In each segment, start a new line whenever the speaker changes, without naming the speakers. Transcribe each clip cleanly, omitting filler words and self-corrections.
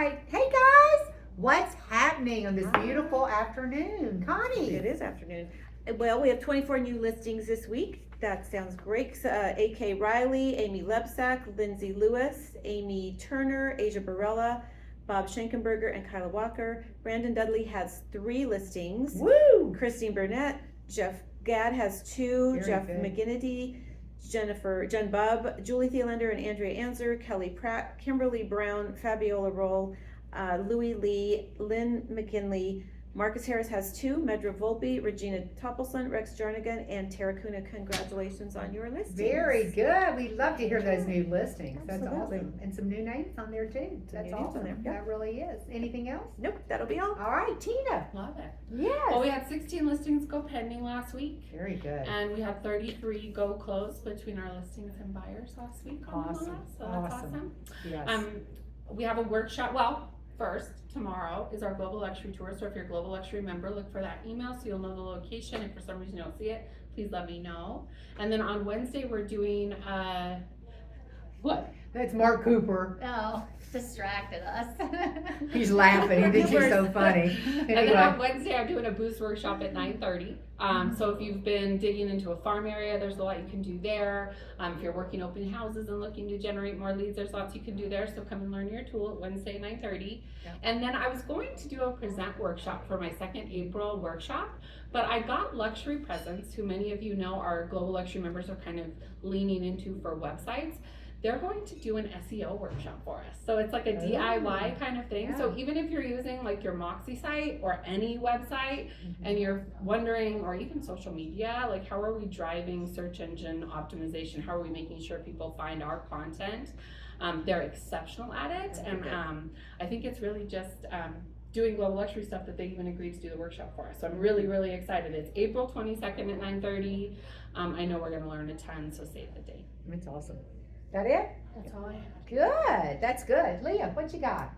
right. Hey guys, what's happening on this beautiful afternoon? Connie.
It is afternoon. Well, we have 24 new listings this week. That sounds great. A.K. Riley, Amy Lebsack, Lindsay Lewis, Amy Turner, Asia Barella, Bob Schenkenberger, and Kyla Walker. Brandon Dudley has 3 listings.
Woo!
Christine Burnett, Jeff Gadd has 2,
Very
Jeff
good.
McGinnity, Jen Bubb, Julie Thielander and Andrea Anzer, Kelly Pratt, Kimberly Brown, Fabiola Roll, Louie Lee, Lynn McKinley, Marcus Harris has 2, Medra Volpe, Regina Toppelson, Rex Jarnigan, and Tara Kuna. Congratulations on your listings.
Very good. We love to hear those new listings. That's
Absolutely.
awesome. And some new names on there too.
Some
That's
new names on
awesome.
there, yeah.
That really is. Anything else?
Nope, that'll be all.
All right, Tina.
Love it.
Yes.
Well, we had 16 listings go pending last week,
Very good.
and we had 33 go close between our listings and buyers last week.
Awesome.
So that's awesome.
Yes.
We have a workshop. Well, first, tomorrow is our Global Luxury Tour. So if you're a Global Luxury member, look for that email so you'll know the location. If for some reason you don't see it, please let me know. And then on Wednesday, we're doing, what?
That's Mark Cooper.
Oh, distracted us.
He's laughing. He thinks you're so funny.
And then
Anyway.
on Wednesday, I'm doing a boost workshop at 9:30. So if you've been digging into a farm area, there's a lot you can do there. If you're working open houses and looking to generate more leads, there's lots you can do there. So come and learn your tool at Wednesday at 9:30.
Yeah.
And then I was going to do a present workshop for my second April workshop, but I got Luxury Presents, who many of you know our Global Luxury members are kind of leaning into for websites. They're going to do an SEO workshop for us. So it's like a DIY kind of thing.
Yeah.
So even if you're using like your Moxie site or any website and you're wondering, or even social media, like how are we driving search engine optimization? How are we making sure people find our content? They're exceptional at it. And I think it's really just doing Global Luxury stuff that they even agreed to do the workshop for us. So I'm really, really excited. It's April 22nd at 9:30. I know we're gonna learn a ton, so save the date.
That's awesome. That it?
That's all I have.
Good. That's good. Leah, what you got?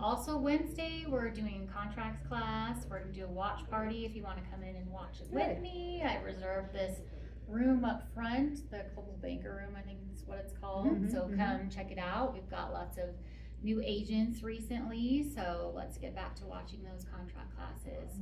Also Wednesday, we're doing contracts class. We're gonna do a watch party if you wanna come in and watch it
Good.
with me. I reserved this room up front, the Global Banker Room, I think is what it's called.
Mhm,
So come check it out. We've got lots of new agents recently, so let's get back to watching those contract classes.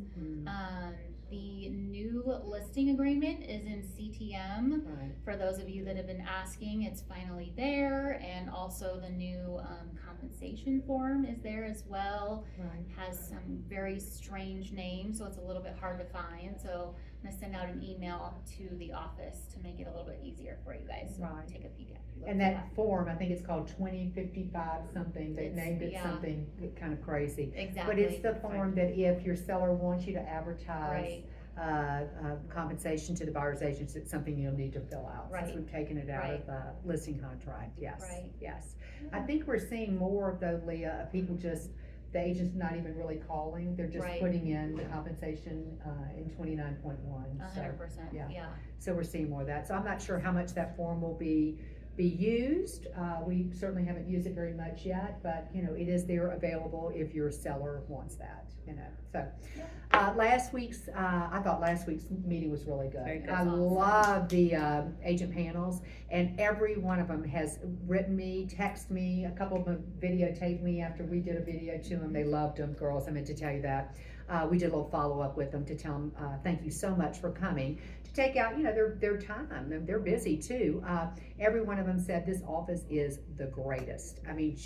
The new listing agreement is in CTM.
Right.
For those of you that have been asking, it's finally there, and also the new compensation form is there as well.
Right.
Has some very strange names, so it's a little bit hard to find. So I'm gonna send out an email to the office to make it a little bit easier for you guys. So
Right.
take a peek at it.
And that form, I think it's called 2055 something. They
It's-
named it
yeah.
something kind of crazy.
Exactly.
But it's the form that if your seller wants you to advertise
Right.
compensation to the buyer's agents, it's something you'll need to fill out.
Right.
Since we've taken it out of the listing contract, yes.
Right.
Yes. I think we're seeing more of though, Leah, of people just, the agent's not even really calling, they're just
Right.
putting in the compensation in 29.1.
100%.
yeah.
Yeah.
So we're seeing more of that. So I'm not sure how much that form will be used. We certainly haven't used it very much yet, but you know, it is there available if your seller wants that, you know. So last week's, I thought last week's meeting was really good.
Very good.
I love the agent panels, and every one of them has written me, texted me, a couple of them videotaped me after we did a video to them. They loved them, girls, I meant to tell you that. We did a little follow-up with them to tell them thank you so much for coming to take out, you know, their time, and they're busy too. Every one of them said this office is the greatest. I mean, it's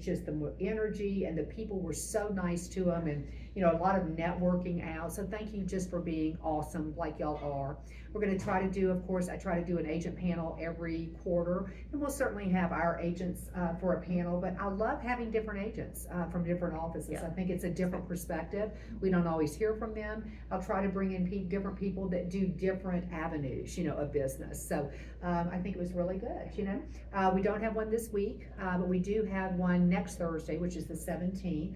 just the more energy, and the people were so nice to them, and you know, a lot of networking out. So thank you just for being awesome like y'all are. We're going to try to do, of course, I try to do an agent panel every quarter, and we'll certainly have our agents for a panel, but I love having different agents from different offices.
Yeah.
I think it's a different perspective. We don't always hear from them. I'll try to bring in different people that do different avenues, you know, of business. So I think it was really good, you know. We don't have one this week, but we do have one next Thursday, which is the 17th.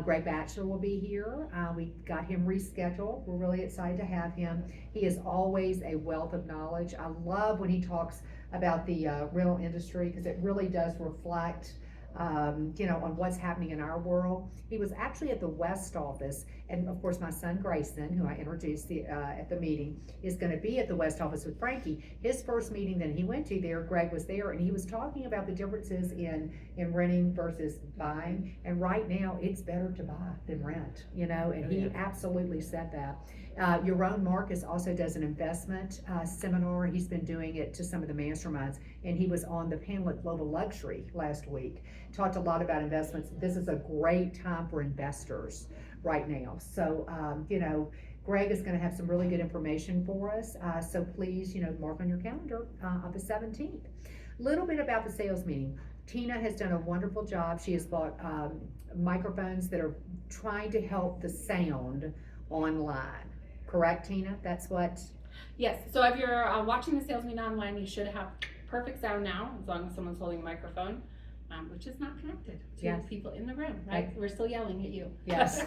Greg Batchelor will be here. We got him rescheduled. We're really excited to have him. He is always a wealth of knowledge. I love when he talks about the rental industry, because it really does reflect on what's happening in our world. He was actually at the West office, and of course my son Grayson, who I introduced at the meeting, is gonna be at the West office with Frankie. His first meeting that he went to there, Greg was there, and he was talking about the differences in renting versus buying, and right now, it's better to buy than rent, and he absolutely said that. Yaron Marcus also does an investment seminar. He's been doing it to some of the masterminds, and he was on the panel at Global Luxury last week. Talked a lot about investments. This is a great time for investors right now. So, Greg is going to have some really good information for us. So please, mark on your calendar on the 17th. Little bit about the sales meeting. Tina has done a wonderful job. She has bought microphones that are trying to help the sound online. Correct, Tina? That's what?
Yes, so if you're watching the sales meeting online, you should have perfect sound now, as long as someone's holding a microphone, which is not connected to
Yes.
people in the room, right? We're still yelling at you.
Yes,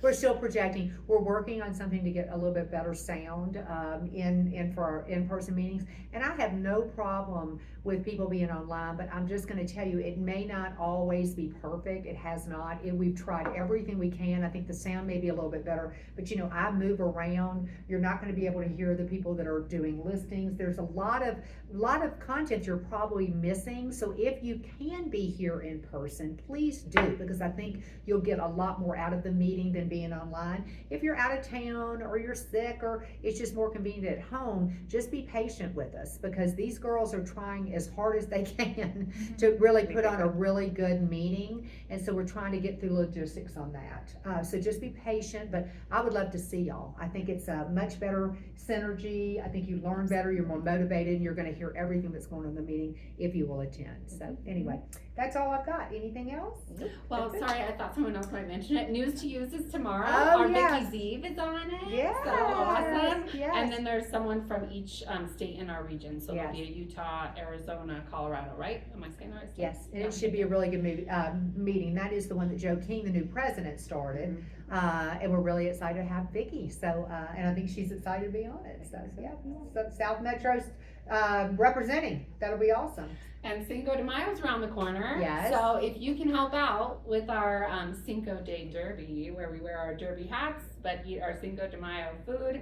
we're still projecting. We're working on something to get a little bit better sound for our in-person meetings. And I have no problem with people being online, but I'm just going to tell you, it may not always be perfect. It has not. We've tried everything we can. I think the sound may be a little bit better, but I move around. You're not going to be able to hear the people that are doing listings. There's a lot of content you're probably missing. So if you can be here in person, please do, because I think you'll get a lot more out of the meeting than being online. If you're out of town or you're sick or it's just more convenient at home, just be patient with us, because these girls are trying as hard as they can to really put on a really good meeting, and so we're trying to get through logistics on that. So just be patient, but I would love to see y'all. I think it's a much better synergy. I think you learn better, you're more motivated, and you're going to hear everything that's going on in the meeting if you will attend. So anyway, that's all I've got. Anything else?
Well, sorry, I thought someone else might mention it. News to Use is tomorrow.
Oh,
Our
yes.
Vicky's Eve is on it.
Yes.
So awesome.
Yes.
And then there's someone from each state in our region. So
Yes.
there'll be a Utah, Arizona, Colorado, right? Am I saying the right state?
Yes, and
Yeah.
it should be a really good meeting. That is the one that Joe King, the new president, started. And we're really excited to have Vicky. So, and I think she's excited to be on it. So yeah, so South Metro's representing. That'll be awesome.
And Cinco de Mayo's around the corner.
Yes.
So if you can help out with our Cinco de Derby, where we wear our derby hats but eat our Cinco de Mayo food,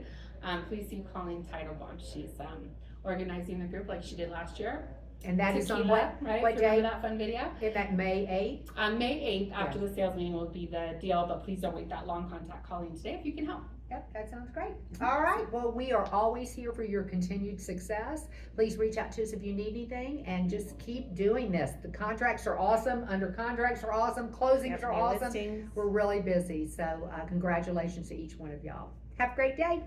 please see Colleen Teitelbaum. She's organizing the group like she did last year.
And that is on
Tequila, right?
what
Remember
day?
that fun video?
Is that May 8th?
May 8th, after the sales meeting, will be the deal, but please don't wait that long. Contact Colleen today if you can help.
Yep, that sounds great. All right, well, we are always here for your continued success. Please reach out to us if you need anything, and just keep doing this. The contracts are awesome, under contracts are awesome, closings are awesome.
Listings.
We're really busy, so congratulations to each one of y'all. Have a great day.